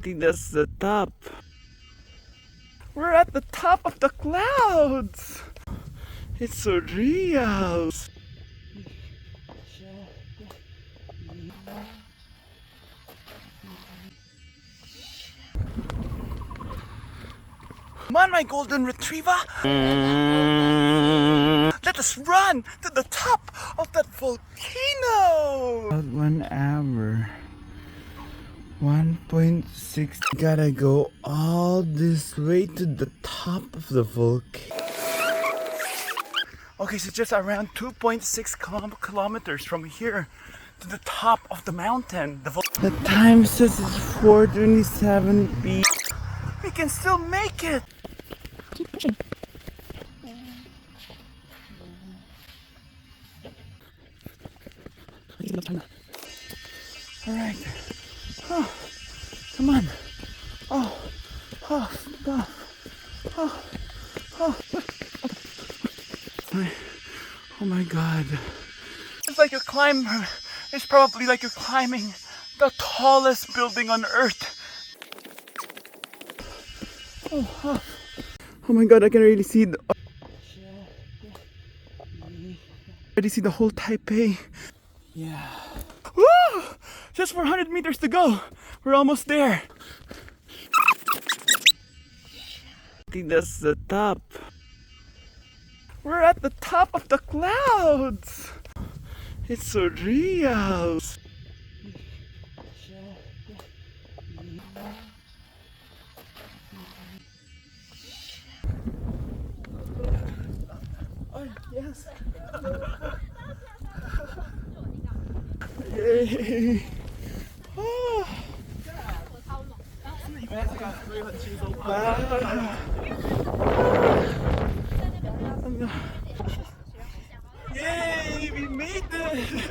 think that's the top. We're at the top of the clouds. It's so real. Come on, my golden retriever. Let us run to the top of that volcano. About 1 hour. 1.6. Gotta go all this way to the top of the volcano. Okay, so just around 2.6 kilometers from here to the top of the mountain. The time says it's 4:27 p.m. We can still make it. Keep pushing. All right. Oh, come on. Oh, oh, stop. Oh, oh. Oh my God. It's like it's probably like you're climbing the tallest building on earth. Oh, oh. Oh my God, I can really see the whole Taipei. Yeah. Woo! Just 400 meters to go. We're almost there. I think that's the top. We're at the top of the clouds. It's so real. Oh, yes. Yay. Oh. Yay, we made it!